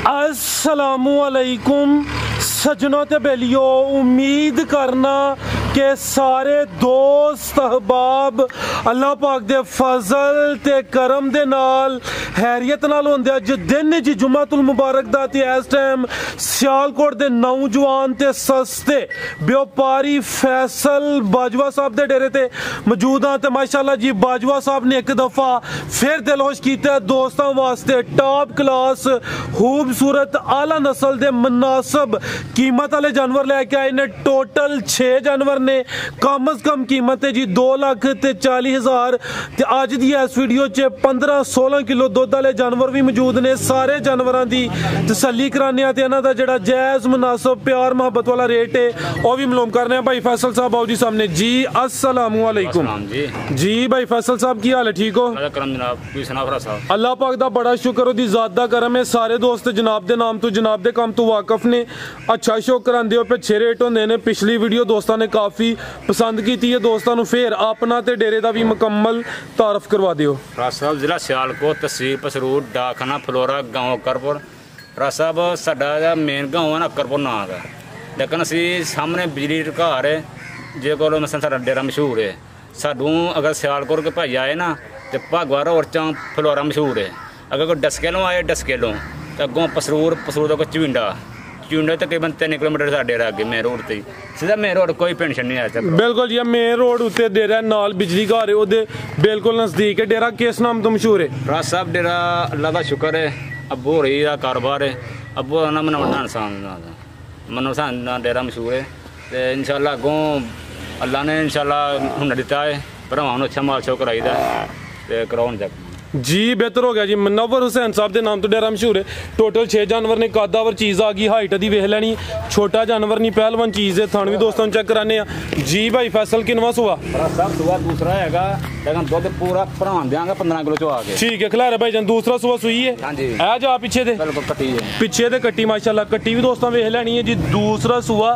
अस्सलामुअलैकुम सजनों ते बेलियो, उम्मीद करना कि सारे दोस्त अहबाब अल्लाह पाक दे फजल ते करम दे नाल हैरियत नाल होंदे। अज दिन जी जुम्मतुल मुबारक दा ते इस टाइम सियालकोट दे नौजवान ते सस्ते व्यापारी फैसल बाजवा साहब दे डेरे ते मौजूद हाँ। ते माशाअल्लाह जी बाजवा साहब ने एक दफ़ा फिर दिलोश किया दोस्तों वास्ते टॉप क्लास खूबसूरत आला नस्ल दे मुनासिब कीमत वाले जानवर लैके आए ने। टोटल 6 जानवर ने, कम अज कम कीमत है जी 2,40,000। ते अज दी इस वीडियो च 15-16 किलो दुध वाले जानवर भी मौजूद ने। सारे जानवरों की तसल्ली कराने ते इन्हां दा जिहड़ा जायज़ मुनासिब प्यार मोहब्बत वाला रेट है वह भी मालूम करने। भाई फैसल साहब आओ जी सामने जी। अस्सलामुअलैकुम जी भाई फैसल साहब की हाल है? ठीक हो? अल्लाह पाक दा बड़ा शुक्र, ओदी ज़ात दा करम है। सारे दोस्त जनाब दे नाम तो जनाब दे काम तो वाकफ ने। अच्छा शो करांदे हो, अच्छे रेट होंदे ने। पिछली वीडियो दोस्तों ने काफ़ी पसंद की है। दोस्तों को फिर अपना ते डेरे का भी मुकम्मल तारफ करवा दियो। राज साहब जिला सियालकोट, तहसील पसरूर, डाकखाना फलोरा, गाँव अकरपुर। राज साहब साडा मेन गाँव है ना अकरपुर नाम का, लेकिन असी सामने बिजली घर है जे को मसलन साडा डेरा मशहूर है। साडू अगर सियालकोट के भाई आए ना तो भागवा रोड च फलोरा मशहूर है। अगर कोई डस्केलों आए डस्केलों तो अगों पसरूर का कोई चुंडा तकरीबन 3 किलोमीटर साडे अगे मेन रोड से सीधा मेन रोड, कोई पेंशन नहीं है। बिल्कुल जी मेन रोड उत्ते डेरा नाल बिजली घर है, बिल्कुल नजदीक है। डेरा किस नाम तो मशहूर है? राज साहब डेरा अल्लाह का शुक्र है, अबू होरी का कारोबार है। अबू ना मनोसान डेरा मशहूर है। तो इंशाल्लाह अगों अल्लाह ने इंशाल्लाह हुनर दिता है, भरावां अच्छा माल शो कराई दा ते कराउण तक जी बेहतर हो गया जी। मुनव्वर हुसैन साहब के नाम तो डेरा मशहूर है। टोटल 6 जानवर ने, कादावर चीज़ आ गई, हाइट दी वेख लैनी, छोटा जानवर नहीं पहलवान चीज़ है। थान भी दोस्तों चेक कराने जी। भाई फैसल किनवा सुआ? सब सुआ दूसरा हैगा, लेकिन दुध पूरा भरा देंगे 15 किलो चो आके। ठीक है खिलारे भाई जान दूसरा सुआ सुई है। हां जी आ जा पीछे दे, बिल्कुल कट्टी है, पीछे दे कट्टी माशाल्लाह। कट्टी भी दोस्तों वेख लैनी है जी। दूसरा सुआ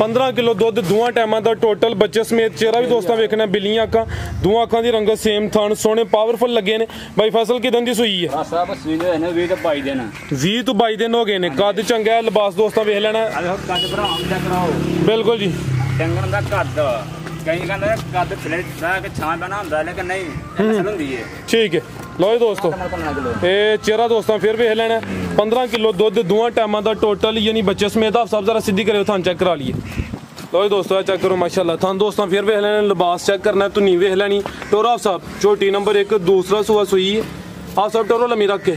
15 किलो दुध दोवां टाइमां दा टोटल बच्चे समेत। चेहरा भी दोस्तों वेखना, बिल्लियां अखां, दोवां अखां दी रंगत सेम, थान सोने पावरफुल लगे ने। भाई फैसल किदन दी सुई है? साहब सुई दे ने 20 तो 22 दिन, 20 तो 22 दिन हो गए ने। कद चंगा है, लिबास दोस्तों वेख लेना बिल्कुल जी। डंगर दा कद कई कहंदे कद थले के छां बना हुंदा, लेकिन नहीं नस्ल हुंदी है। ठीक है लो जी दोस्तों, ये चेहरा दोस्तों फिर वेख लेना। 15 किलो दुध दोवां टाइमां दा टोटल, यानी बच्चे समेत। आप सब जरा सीधी करे थान चेक करा लिए। लो जी दोस्तों चेक करो माशाल्लाह। थान दोस्तों फिर वेख लेना, लिबास चेक करना, धुनी वेख लैनी। टोरा आप साहब छोटी नंबर 1 दूसरा सुआ सुई है। आप सब टोरो लम्मी रख के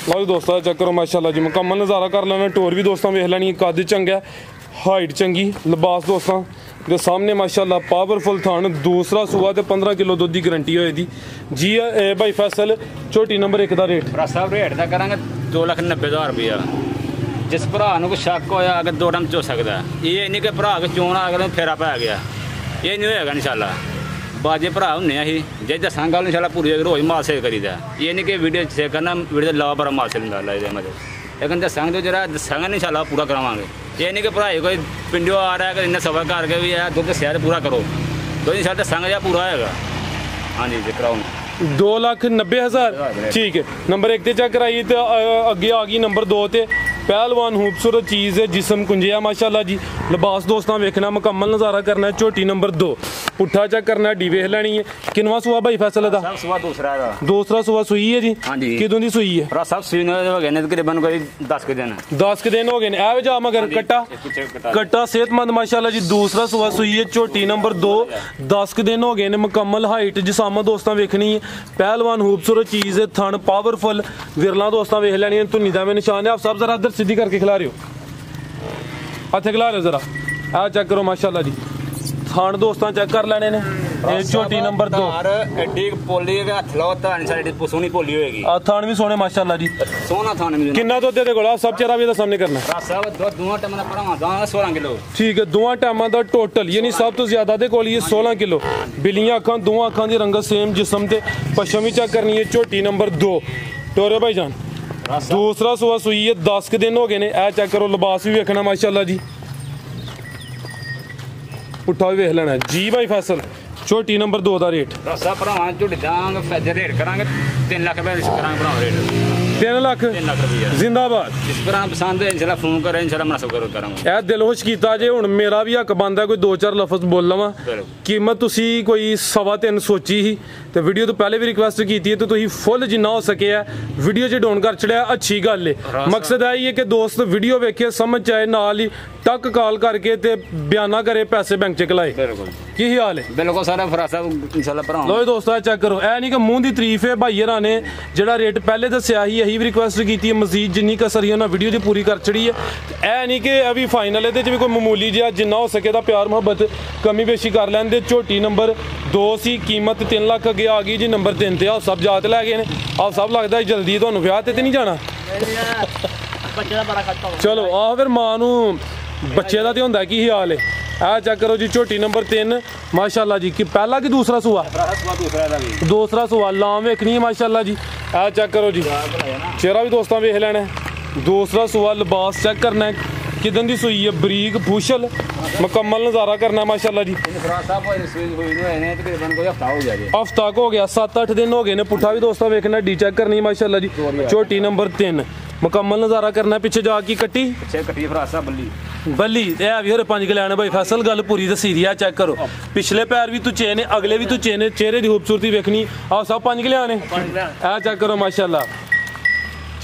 लो जी दोस्तों चेक करो माशाल्लाह जी। मुकम्मल नज़ारा कर लेना। टोर भी दोस्तों वेख लैनी, कद चंगा, हाइट चंगी, लिबास दोस्तों के सामने माशाल्लाह पावरफुल थान। दूसरा सुआ तो 15 किलो दुध की गारंटी होए दी जी। भाई फैसल छोटी नंबर 1 का रेट? साहब रेट का करांगे 2,90,000 रुपया। जिस भरा को शक होया अगर 2 टम चो सकता है, ये नहीं कि भरा के चोना अगर फेरा पै गया, ये नहीं होएगा इंशाल्लाह। बाजे भरा होने ही जे दसा गल इंशाल्लाह पूरी रोज माल सेल करीदा। ये नहीं कि वीडियो से करना वीडियो ला बड़ा माल सेल मतलब, लेकिन दसांगे तो जरा दसांगे इंशाल्लाह पूरा करावांगे। ये नहीं कि भराई कोई पिंडियों आ रहा है कि इन्हें सफर करके भी है दुध शहर पूरा करो, तो इंशाल्लाह दसांगे या पूरा होएगा। हाँ जी कराओ 2,90,000 ठीक है। नंबर 1 ते चेक कराइए तो अगे आ गई नंबर 2 ते पहलवान खूबसूरत चीज़ है, जिसम कुंजिया माशाल्लाह जी। लिबास दोस्तों वेखना, मुकम्मल नज़ारा करना है। छोटी नंबर 2 पुट्ठा चेक करना है, डी वेख लैनी है। किनवा सुआ भाई फैसल दा? दूसरा सुआ सुई है जी। हाँ जी किदों दी सुई है? साहब सुई हो गए ने तकरीबन कोई 10 के दिन, 10 के दिन हो गए ने। ए जा मगर कट्टा सेहतमंद माशाल्लाह जी। दूसरा सुआ सुई है, छोटी नंबर 2 10 के दिन हो गए ने। मुकम्मल हाइट जिसामत दोस्तों वेखनी है। पहलवान खूबसूरत चीज़ है, थन पावरफुल, विरला दोस्तों वेख लैनी है। धुनी दा में निशान है। आप सब जरा सीधी करके खिला रहे हो, हाथ खिला रहे हो जरा। आ चेक करो माशाल्लाह जी। थान दोस्तों चेक कर लेने ने। छोटी नंबर 2 एडी पोली के हथ लो तान सारी सोनी पोली होएगी। थान भी सोने माशाल्लाह जी, सोना थान भी। कितना दुध दे कोल? सब चेहरा भी सामने करना। साहब दोवां टाइम दा भरावां दा 16 किलो। ठीक है दोवां टाइमां दा टोटल, यानी सब तो ज्यादा दे कोल ये 16 किलो। बिल्लियां अखां, दोवां अखां दी रंगत सेम, जिस्म ते पश्चिम भी चेक करनी है। छोटी नंबर 2 टोरे भाई जान। दूसरा सुआ सुई है, 10 के दिन हो गए ने। ए चेक करो, लिबास भी वेखना माशाल्लाह जी। पुट्ठा भी वेख लेना जी। भाई फैसल छोटी नंबर 2 का रेट? भरावां झुड़ी दांगे रेट करांगे 3 लाख रुपए करांगे भरावां रेट। 3 ਲੱਖ 3 ਲੱਖ ਰੁਪਇਆ ਜ਼ਿੰਦਾਬਾਦ। ਜਿਸ ਤਰ੍ਹਾਂ ਪਸੰਦ ਹੈ ਇਨਸ਼ਾਅੱਲਾ ਫੋਨ ਕਰੇ, ਇਨਸ਼ਾਅੱਲਾ ਮੁਨਾਸਬ ਕਰਾਂਗੇ। ਇਹ ਦਿਲ ਖੁਸ਼ ਕੀਤਾ ਜੇ। ਹੁਣ ਮੇਰਾ ਵੀ ਹੱਕ ਬਣਦਾ ਕੋਈ 2-4 ਲਫ਼ਜ਼ ਬੋਲ ਲਵਾਂ। ਕੀਮਤ ਤੁਸੀਂ ਕੋਈ 3.25 ਸੋਚੀ ਸੀ ਤੇ ਵੀਡੀਓ ਤੋਂ ਪਹਿਲੇ ਵੀ ਰਿਕੁਐਸਟ ਕੀਤੀ ਹੈ ਤੇ ਤੁਸੀਂ ਫੁੱਲ ਜਿੰਨਾ ਹੋ ਸਕਿਆ ਵੀਡੀਓ 'ਚ ਡਾਊਨ ਕਰ ਛੜਿਆ, ਅੱਛੀ ਗੱਲ ਹੈ। ਮਕਸਦ ਇਹ ਹੀ ਹੈ ਕਿ ਦੋਸਤ ਵੀਡੀਓ ਵੇਖੇ ਸਮਝ ਆਏ, ਨਾਲ ਹੀ ਟੱਕ ਕਾਲ ਕਰਕੇ ਤੇ ਬਿਆਨਾ ਕਰੇ, ਪੈਸੇ ਬੈਂਕ 'ਚ ਕਲਾਏ। ਕੀ ਹਾਲ ਹੈ? ਬਿਲਕੁਲ ਸਾਰਾ ਫਰਾਜ਼ ਸਾਹਿਬ ਇਨਸ਼ਾਅੱਲਾ ਭਰਾ। ਲੋ ਦੋਸਤੋ ਚੈੱਕ ਕਰੋ, ਇਹ ਨਹੀਂ ਕਿ ਮੂੰਹ ਦੀ ਤਾਰੀਫ ਹੈ। ਭਾਈ ਹਰਾਂ ਨੇ ਜਿਹੜਾ ਰੇਟ ਪਹਿਲੇ ਦੱਸਿਆ ਸੀ ਇਹੀ ਵੀ ਰਿਕੁਐਸਟ ਕੀਤੀ ਹੈ, ਮਜ਼ੀਦ ਜਿੰਨੀ ਕਸਰ ਉਹਨਾਂ ਵੀਡੀਓ 'ਚ ਪੂਰੀ ਕਰ ਛੜੀ ਹੈ। ਇਹ ਨਹੀਂ ਕਿ ਇਹ ਵੀ ਫਾਈਨਲ, ਇਹਦੇ 'ਚ ਵੀ ਕੋਈ ਮਾਮੂਲੀ ਜਿਹਾ ਜਿੰਨਾ ਹੋ ਸਕੇ ਤਾਂ ਪਿਆਰ ਮੁਹੱਬਤ ਕਮੀ ਬੇਸ਼ੀ ਕਰ ਲੈਂਦੇ। ਝੋਟੀ ਨੰਬਰ 2 ਸੀ, ਕੀਮਤ 3 ਲੱਖ ਅੱਗੇ ਆ ਗਈ ਜੀ। ਨੰਬਰ 3 ਤੇ ਆਪ ਸਭ ਜਾ ਤੇ ਲੈ ਗਏ ਨੇ। ਆਪ ਸਭ ਲੱਗਦਾ ਜਲਦੀ ਤੁਹਾਨੂੰ ਵਿਆਹ ਤੇ ਨਹੀਂ ਜਾਣਾ? ਚਲੋ ਆਹ ਫਿਰ ਮਾਂ ਨੂੰ ਬੱਚੇ ਦਾ ਤੇ ਹੁੰਦਾ। ਕੀ ਹਾਲ ਹੈ? ਆ ਚੈੱਕ ਕਰੋ ਜੀ, ਝੋਟੀ ਨੰਬਰ 3 ਮਾਸ਼ਾਅੱਲਾ ਜੀ। ਕਿ ਪਹਿਲਾ ਕਿ ਦੂਸਰਾ ਸੂਆ? ਦੂਸਰਾ ਸੂਆ। ਲਾਮ ਵੇਖਣੀ ਹੈ ਮਾਸ਼ਾਅੱਲਾ ਜੀ। ਆ ਚੈੱਕ ਕਰੋ ਜੀ, ਚਿਹਰਾ ਵੀ ਦੋਸਤਾਂ ਵੇਖ ਲੈਣਾ। ਦੂਸਰਾ ਸੂਆ, ਲਿਬਾਸ ਚੈੱਕ ਕਰਨਾ ਹੈ ਕਿਦਨ ਦੀ ਸੂਈ ਹੈ, ਬਰੀਕ ਫੂਸ਼ਲ ਮੁਕੰਮਲ ਨਜ਼ਾਰਾ ਕਰਨਾ ਮਾਸ਼ਾਅੱਲਾ ਜੀ। ਹਫਤਾ ਹੋ ਗਿਆ, 7-8 ਦਿਨ ਹੋ ਗਏ ਨੇ। ਪੁੱਠਾ ਵੀ ਦੋਸਤਾਂ ਵੇਖਣਾ, ਡੀ ਚੈੱਕ ਕਰਨੀ ਮਾਸ਼ਾਅੱਲਾ ਜੀ। ਝੋਟੀ ਨੰਬਰ 3 ਮੁਕੰਮਲ ਨਜ਼ਾਰਾ ਕਰਨਾ। ਪਿੱਛੇ ਜਾ ਕੇ ਕੱਟੀ ਬੱਲੀ ਇਹ ਵੀ ਹੋਰ 5 ਕਿ ਲੈਣੇ। ਭਾਈ ਫੈਸਲ ਗੱਲ ਪੂਰੀ ਦੱਸੀ ਦੀ ਆ। ਚੈੱਕ ਕਰੋ, ਪਿਛਲੇ ਪੈਰ ਵੀ ਤੂੰ ਚੇਨ ਨੇ, ਅਗਲੇ ਵੀ ਤੂੰ ਚੇਨ ਨੇ। ਚਿਹਰੇ ਦੀ ਖੂਬਸੂਰਤੀ ਵੇਖਣੀ। ਆਹ ਸਭ 5 ਕਿ ਲਿਆਣੇ। ਇਹ ਚੈੱਕ ਕਰੋ ਮਾਸ਼ਾਅੱਲਾ,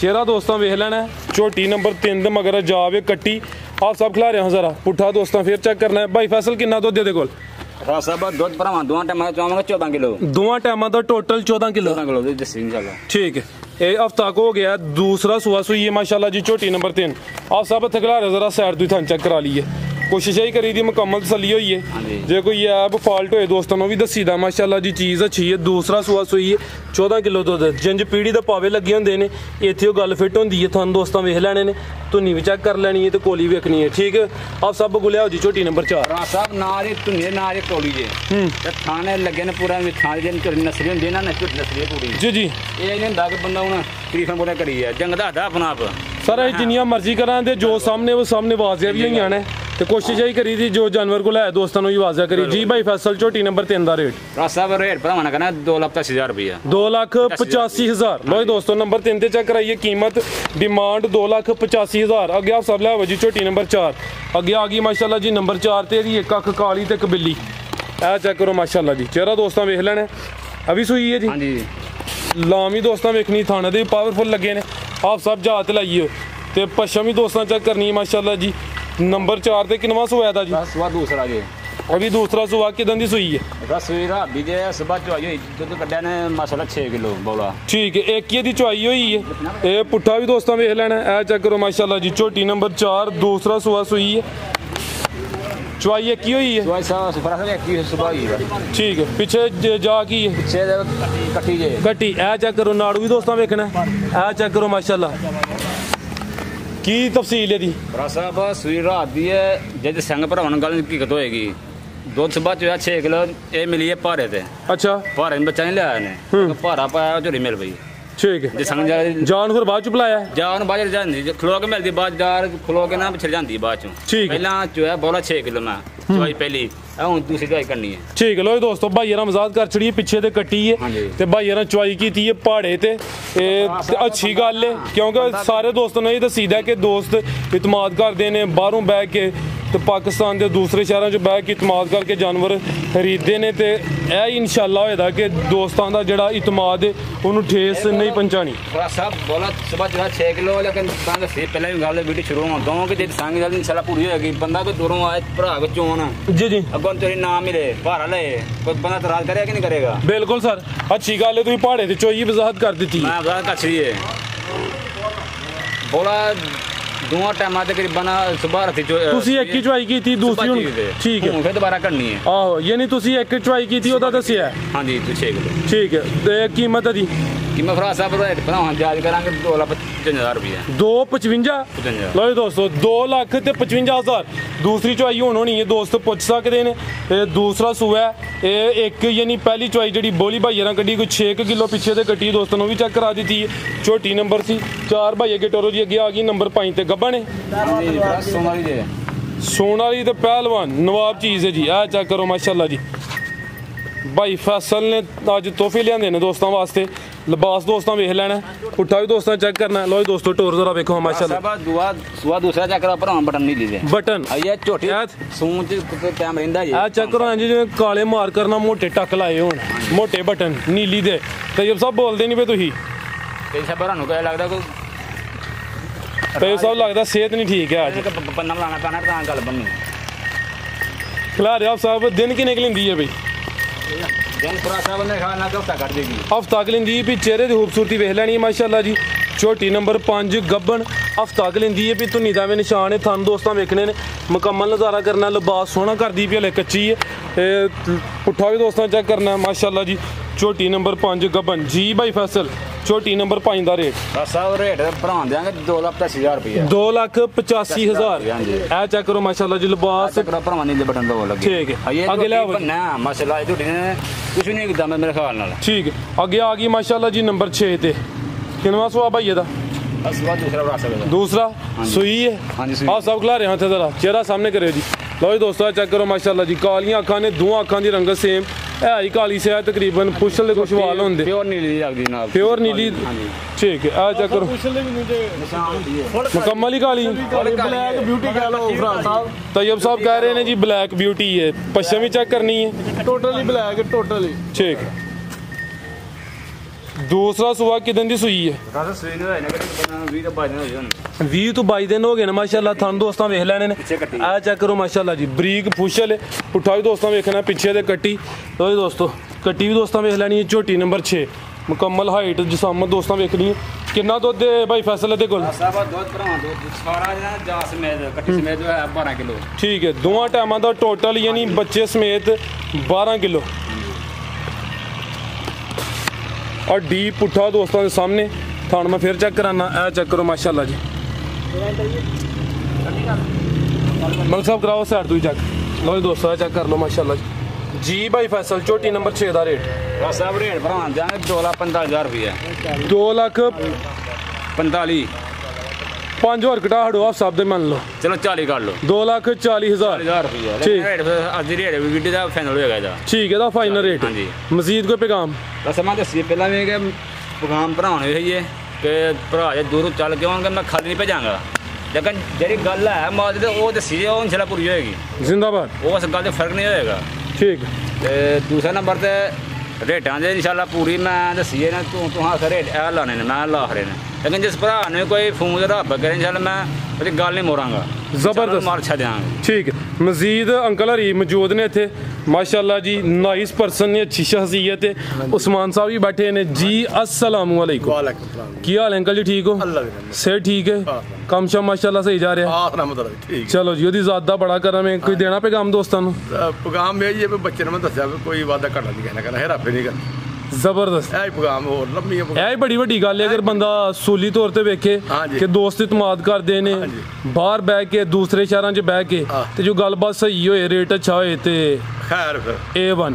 ਚਿਹਰਾ ਦੋਸਤਾਂ ਵੇਖ ਲੈਣਾ। ਝੋਟੀ ਨੰਬਰ 3 ਦੇ ਮਗਰ ਜਾਵੇ ਕੱਟੀ। ਆਪ ਸਭ ਖਿਲਾ ਰਿਹਾ ਜ਼ਰਾ। ਪੁੱਠਾ ਦੋਸਤਾਂ ਫਿਰ ਚੈੱਕ ਕਰਨਾ ਹੈ। ਭਾਈ ਫੈਸਲ ਕਿੰਨਾ ਦੁੱਧ ਦੇ ਕੋਲ? ਦੁੱਧ ਭਰਾਵਾਂ ਦੋਵਾਂ ਟਾਈਮਾਂ ਚਾਹਾਂਗੇ 14 ਕਿਲੋ। ਦੋਵਾਂ ਟਾਈਮਾਂ ਦਾ ਟੋਟਲ 14 ਕਿਲੋ। ਦੱਸੀ ਇਨਸ਼ਾਅੱਲਾ। ਠੀਕ ਹੈ, ਇਹ ਹਫਤਾ ਕੋ ਹੋ ਗਿਆ। ਦੂਸਰਾ ਸੂਆ ਸੂਈ ਹੈ ਮਾਸ਼ਾਅੱਲਾ ਜੀ। ਝੋਟੀ ਨੰਬਰ 3 ਆਪ ਸਭ ਇੱਥੇ ਖਿਲਾ ਰਿਹਾ ਜ਼ਰਾ। ਸਾਈਡ ਤੋਂ ਥਾਂ ਚੈੱਕ ਕਰਾ ਲਈਏ। ਕੋਸ਼ਿਸ਼ ਹੀ ਕਰੀ ਦੀ ਮੁਕੰਮਲ ਤਸੱਲੀ ਹੋਈ ਹੈ। ਜੇ ਕੋਈ ਐਬ ਫਾਲਟ ਹੋਏ ਦੋਸਤਾਂ ਨੂੰ ਵੀ ਦੱਸੀਦਾ ਮਾਸ਼ਾਅੱਲਾ ਜੀ। ਚੀਜ਼ ਅੱਛੀ ਹੈ। ਦੂਸਰਾ ਸੂਆ ਸੂਈ ਹੈ, 14 ਕਿਲੋ ਦੁੱਧ। ਜਿੰਜ ਪੀੜੀ ਦੇ ਪਾਵੇ ਲੱਗੇ ਹੁੰਦੇ ਨੇ, ਇੱਥੇ ਉਹ ਗੱਲ ਫਿੱਟ ਹੁੰਦੀ ਹੈ। ਤੁਹਾਨੂੰ ਦੋਸਤਾਂ ਵੇਖ ਲੈਣੇ ਨੇ, ਧੁੰਨੀ ਵੀ ਚੈੱਕ ਕਰ ਲੈਣੀ ਹੈ ਤੇ ਕੋਲੀ ਵੇਖਣੀ ਹੈ। ਠੀਕ ਹੈ, ਆਪ ਸਭ ਗੁਲਿਆ ਹੋ ਜੀ। ਝੋਟੀ ਨੰਬਰ 4 ਸਾਹਿਬ ਨਾਲ ਹੀ ਧੁੰਨੀ ਨਾਲ ਹੀ ਕੋਲੀ ਜੇ ਤੇ ਥਾਣੇ ਲੱਗੇ ਨੇ ਪੂਰਾ ਥਾਣੇ ਦੇ ਝੋਟੀ ਨਸਰੀ ਹੁੰਦੀ ਇਹਨਾਂ ਨੇ। ਝੋਟੀ ਨਸਰੀ ਪੂਰੀ ਜੀ ਜੀ। ਇਹ ਨਹੀਂ ਹੁੰਦਾ ਕਿ ਬੰਦਾ ਹੁਣ ਤਰੀਫਾਂ ਬੋਲੇ ਕਰੀ ਹੈ। ਜੰਗ ਦਾ ਆਪਣਾ ਆਪ ਸਰ ਜਿੰਨੀਆਂ ਮਰਜ਼ੀ ਕਰਾਂ ਤੇ ਜੋ ਸਾਹਮਣੇ ਉਹ ਸਾਹਮਣੇ ਵਾਜ਼ਿਆ ਵੀ ਹੋਈਆਂ ਨੇ ਤੇ ਕੋਸ਼ਿਸ਼ ਹੀ ਕਰੀ ਦੀ ਜੋ ਜਾਨਵਰ ਕੋਲ ਹੈ ਦੋਸਤਾਂ ਨੂੰ ਹੀ ਵਾਜ਼ਿਆ ਕਰੀ ਜੀ। ਭਾਈ ਫੈਸਲ ਝੋਟੀ ਨੰਬਰ 3 ਦਾ ਰੇਟ ਸਾਹਿਬ ਰੇਟ ਭਰਾਵਾਂ ਕਹਿੰਦਾ 2,85,000 ਰੁਪਇਆ। 2,85,000। ਲੋ ਦੋਸਤੋ ਨੰਬਰ 3 ਤੇ ਚੈੱਕ ਕਰਾਈਏ। ਕੀਮਤ ਡਿਮਾਂਡ 2,85,000। ਅੱਗੇ ਆਪ ਸਭ ਲਿਆਵੋ ਜੀ। ਝੋਟੀ ਨੰਬਰ 4 ਅੱਗੇ ਆ ਗਈ ਮਾਸ਼ਾਅੱਲਾ ਜੀ। ਨੰਬਰ 4 ਤੇ ਇਹਦੀ ਇੱਕ ਅੱਖ ਕਾਲੀ ਤੇ ਇੱਕ ਬਿੱਲੀ। ਇਹ ਚੈੱਕ ਕਰੋ ਮਾਸ਼ਾਅੱਲਾ ਜੀ। ਚਿਹਰਾ ਦੋਸਤਾਂ ਵੇਖ ਲੈਣਾ। ਅਭੀ ਸੂਈ ਹੈ ਜੀ। ਹਾਂਜੀ, ਲਾਮ ਵੀ ਦੋਸਤਾਂ ਵੇਖਣੀ। ਥਾਣੇ ਦੇ ਪਾਵਰਫੁਲ ਲੱਗੇ ਨੇ। ਆਪ ਸਭ ਜਾ ਤੇ ਲਾਈਏ ਤੇ ਪਸ਼ਮ ਵੀ ਦੋਸਤਾਂ ਚੈੱਕ ਕਰਨੀ ਮਾਸ਼ਾਅੱਲਾ ਜੀ। ਨੰਬਰ 4 ਤੇ ਕਿੰਨਵਾਂ ਸੂਆ ਦਾ ਜੀ? ਦੂਸਰਾ ਜੀ। अभी दूसरा सुबह कितन दी सुई है? सुई रात दी जे सुबह चुआई हुई दुद्ध कड्ढिया ने माशाल्लाह 6 किलो बौला। ठीक है, एक ही दी चुआई हुई है। ये पुट्ठा भी दोस्तों वेख लेना है। चेक करो माशाल्लाह जी। झोटी नंबर 4 दूसरा सुबह सुई है। चुआई एक ही हुई है। चुआई सुबह एक ही सुबह हुई है। ठीक है, पीछे जा की है पीछे कट्टी जे कट्टी। ए चेक करो नाड़ू भी दोस्तों वेखना है। ए चेक करो माशाल्लाह की तफसील है दी। भरा साहब सुई रात दी है। जे संग भरावां नाल गल हकीकत होएगी दुध सुबह चोया 6 किलो ये मिली है भारे ते। अच्छा, भारे में बच्चा नहीं लिया ने भारा पाया झोली मिल पई। ठीक है, जे संग जान फिर बाद च बुलाया जान बाद जांदी खलो के मिलदी बाद जार खलो के ना पिछड़ जांदी बाद चों। ठीक है, पहला चोया बोला 6 किलो में चोई पहली ਹੁਣ ਦੂਸਰੀ ਚੁਆਈ ਕਰਨੀ ਹੈ। ਠੀਕ ਹੈ, ਲੋ ਦੋਸਤੋ ਭਾਈ ਯਾਰਾਂ ਮਜ਼ਾਕ ਕਰ ਛੜੀ ਪਿੱਛੇ ਤੇ ਕੱਟੀ ਹੈ ਤੇ ਭਾਈ ਯਾਰਾਂ ਚੁਆਈ ਕੀਤੀ ਹੈ ਪਹਾੜੇ ਤੇ। ਇਹ ਅੱਛੀ ਗੱਲ ਹੈ ਕਿਉਂਕਿ ਸਾਰੇ ਦੋਸਤਾਂ ਨੂੰ ਇਹ ਦੱਸੀਦਾ ਕਿ ਦੋਸਤ ਇਤਮਾਦ ਕਰਦੇ ਨੇ ਬਾਹਰੋਂ ਬਹਿ ਕੇ ਤੇ ਪਾਕਿਸਤਾਨ ਦੇ ਦੂਸਰੇ ਸ਼ਹਿਰਾਂ 'ਚ ਬਹਿ ਕੇ ਇਤਮਾਦ ਕਰਕੇ ਜਾਨਵਰ ਖਰੀਦਦੇ ਨੇ ਤੇ ਇਹ ਇਨਸ਼ਾਅੱਲਾ ਹੋਏਦਾ ਕਿ ਦੋਸਤਾਂ ਦਾ ਜਿਹੜਾ ਇਤਮਾਦ ਹੈ ਉਹਨੂੰ ਠੇਸ ਨਹੀਂ ਪਹੁੰਚਾਣੀ। ਸਾਹਿਬ ਬੋਲਾ ਸੁਬਹ ਜਿਹੜਾ 6 ਕਿਲੋ ਲੇਕਿਨ ਤਾਂ ਸੇ ਪਹਿਲਾਂ ਵੀ ਗੱਲ ਵੀਡੀਓ ਸ਼ੁਰੂ ਹੋਣ ਤੋਂ ਕਿ ਜੇ ਸੰਗ ਜਲਦੀ ਇਨਸ਼ਾਅੱਲਾ ਪੂਰੀ ਹੋਏਗੀ ਬੰਦਾ ਕੋਈ ਦੂਰੋਂ ਆਏ ਭਰਾ ਕੋ ਚੋਣ ਜੀ ਜੀ ਅੱਗੋਂ ਤੇਰੀ ਨਾ ਮਿਲੇ ਭਾਰਾ ਲਏ ਕੋਈ ਬੰਦਾ ਇਤਰਾਜ਼ ਕਰੇਗਾ ਕਿ ਨਹੀਂ ਕਰੇਗਾ? ਬਿਲਕੁਲ ਸਰ, ਅੱਛੀ ਗੱਲ ਹੈ ਤੁਸੀਂ ਪਹਾੜੇ ਤੇ ਚੋਈ ਵਜ਼ਾਹਤ ਕਰ ਦਿੱਤੀ। ਮੈਂ ਵਜ਼ਾਹਤ ਕਰ ਛੜੀ ਹੈ ਬੋਲਾ ਦੋਵਾਂ ਟਾਈਮਾਂ ਤੇ ਕਰੀਬਨ ਸੁਬਾਹ ਰਾਤੀ ਤੁਸੀਂ ਇੱਕ ਹੀ ਚੁਆਈ ਕੀਤੀ ਦੂਸਰੀ ਹੁਣ ਠੀਕ ਹੈ ਫਿਰ ਦੁਬਾਰਾ ਕਰਨੀ ਹੈ। ਆਹੋ ਯਾਨੀ ਤੁਸੀਂ ਇੱਕ ਚੁਆਈ ਕੀਤੀ ਉਹਦਾ ਦੱਸਿਆ? ਹਾਂਜੀ 6 ਕਿਲੋ। ਠੀਕ ਹੈ, ਤੇ ਕੀਮਤ ਦੀ ਕੀਮਤ ਭਰਾ ਸਾਹਿਬ ਰੇਟ ਭਰਾਵਾਂ ਜਾਇਜ਼ ਕਰਾਂਗੇ 2,55,000 ਰੁਪਏ। 2,55 ਲਓ ਦੋਸਤੋ 2,55,000 ਦੂਸਰੀ ਚੁਆਈ ਹੁਣ ਹੋਣੀ ਹੈ ਦੋਸਤ ਪੁੱਛ ਸਕਦੇ ਨੇ। ਇਹ ਦੂਸਰਾ ਸੂਆ ਇਹ ਇੱਕ ਯਾਨੀ ਪਹਿਲੀ ਚੁਆਈ ਜਿਹੜੀ ਬੋਲੀ ਭਾਈਆਂ ਕੱਢੀ ਕੋਈ 6 ਕਿਲੋ ਪਿੱਛੇ ਤੇ ਕੱਟੀ ਦੋਸਤਾਂ ਨੂੰ ਵੀ ਚੈੱਕ ਕਰਾ ਦਿੱਤੀ ਹੈ। ਛੋਟੀ ਨੰਬਰ ਸੀ 4 ਭਾਈ ਅੱਗੇ ਟੋਰੋ ਜੀ ਅੱਗੇ ਆ ਗਈ ਨੰਬਰ 5 ਤੇ ਗੱਬਾ ਨੇ ਸੋਨਾਲੀ ਤੇ ਪਹਿਲਵਾਨ ਨਵਾਬ ਚੀਜ਼ ਹੈ ਜੀ। ਆ ਚੈੱਕ ਕਰੋ ਮਾਸ਼ਾਅੱਲਾ ਜੀ। ਭਾਈ ਫੈਸਲ ਨੇ ਅੱਜ ਤੋਹਫੇ ਲਿਆਂਦੇ ਨੇ ਦੋਸਤਾਂ ਵਾਸਤੇ। लिबास दोस्तों वेख लेना, पुट्ठा भी दोस्तों चेक करना। लो जी दोस्तों टोर जरा वेखो माशाल्लाह। दुआ दूसरा चेक करो भरा बटन नहीं लीदे बटन ये झोटी सूं च टाइम रहिंदा जी। आ चेक करो जी जिवें काले मार करना मोटे टक लाए होण, मोटे बटन नीली दे। तैयब साहब बोलदे नहीं पे तुसीं ते सब भरा नु क्या लगदा कोई तैयब साहब लगदा सेहत नहीं ठीक है अज। पन्ना लाना पैना तां गल बननी। खिलारे साहब दिन किन्ने क लैंदी है बई? दिन पूरा साहब ने खाना हफ्ता कट देगी। हफ्ता क लैंदी भी चेहरे की खूबसूरती वेख लैनी माशाल्लाह जी। झोटी नंबर 5 गब्बन हफ्ता क लैंदी है भी धुनी दा निशान है। थन दोस्तों वेखने ने मुकम्मल नज़ारा करना। लिबास सोहना करदी भी हले कच्ची है। पुट्ठा भी दोस्तों चेक करना माशाल्लाह जी। झोटी नंबर 5 गब्बन जी भाई फैसल। झोटी नंबर 5 का रेट साहब रेट भरा देंगे 2,85,000 रुपया। 2,85,000 ए चेक करो माशाल्लाह जी। लिबास भरा नीले बटन दो लगे ठीक है। अगे ले माशाल्लाह झोटी ने कुछ भी नहीं किया मेरे ख्याल नाल ठीक है। अगे आ गई माशाल्लाह जी नंबर 6 ते किनवा सुआ भाई दा दूसरा सुई है। हाँ सब खिला रहे हैं जरा चेहरा सामने करो जी। लो जी दोस्तों चेक करो माशाल्लाह जी। कालियां अखां ने दोवां अखां दी रंगत सेम है ही काली से है तकरीबन। पुछल दे कुछ वाल होंदे प्योर नीली लगदी जनाब प्योर नीली ठीक है। आ चेक करो मुकम्मल ही काली ब्लैक ब्यूटी कह लो फराज साहब। तैयब साहब कह रहे हैं जी ब्लैक ब्यूटी है। पश्चिम भी चेक करनी है टोटली ब्लैक है टोटली ठीक है। दूसरा सुबह किदन दी सुई है 20 तो 22 दिन हो गए ना माशाल्लाह। थन दोस्तों वेख लैने ने। आ चेक करो माशाल्लाह जी। बरीक पुछल पुट्ठा भी दोस्तों वेखना पिछे दे कट्टी। तो जी दोस्तों कट्टी भी दोस्तों वेख लैनी है। झोटी नंबर 6 मुकम्मल हाइट जिसामत दोस्तों वेखनी है। कितना दुध भाई फैसल दे कोल? ठीक है। दोवां टाइमां दा टोटल यानी बच्चे समेत 12 किलो और डी पुट्ठा दोस्तों के सामने। थान मैं फिर चेक कराना। ए चेक करो माशाल्लाह जी। मलिक साहब कराओ साइड तू चेक। लो जी दोस्तों चेक कर लो माशाल्लाह जी। जी भाई फैसल झोटी नंबर 6 का रेट साहब रेट भरा देंगे 2,45,000 रुपया। 2,45,000 5 और घटा हटो आप साहब दे मान लो चलो 40 कर लो 2,40,000 रुपया ठीक अज रेट वीडियो का फाइनल होएगा ठीक है दा फाइनल रेट। हाँ जी मजीद कोई पैगाम बस मैं दसी पहला भी कि पैगाम भराने है कि भरा जे दूर चल के आउणगे मैं खाली नहीं भेजांगा लेकिन जी गल है मौज वो दसी इंशाल्लाह पूरी होएगी जिंदाबाद। वो उस गल से फर्क नहीं होएगा ठीक ते दूसरे नंबर ते रेटां दे इंशाल्लाह पूरी मैं दसी है ना तू हाँ रेट ए लाने ने मैं ला खड़े ने लेकिन जिस भरा ने कोई फोन रब करे इंशाल्लाह मैं ਉਹਦੀ ਗੱਲ नहीं मोरांगा जबरदस्त मार छा देंगे ठीक है। मजीद अंकल हरी मौजूद ने इतने माशाल्लाह जी। नाइस पर्सन ने अच्छी शख्सियत है। उस्मान साहब भी बैठे ने जी। अस्सलाम वालेकुम की हाल अंकल जी ठीक हो? सेहत ठीक है कम शम माशाल्लाह सही जा रहा है। चलो जी ओदी ज़्यादा बड़ा करम है कोई देना पैगाम दोस्तों पैगाम ये बच्चे ने मैं दसिया कोई वादा घटा नहीं कहना करना हेरा फेरी नहीं करनी जबरदस्त है बड़ी वड्डी गल है। अगर बंदा सूली तौर पर वेखे कि दोस्त इतमाद करते ने बाहर बह के दूसरे शहरों च बह के ते जो गलबात सही होए रेट अच्छा होए ते खैर A1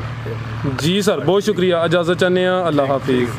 जी सर बहुत शुक्रिया इजाजत चाहते हैं। अल्लाह हाफिज।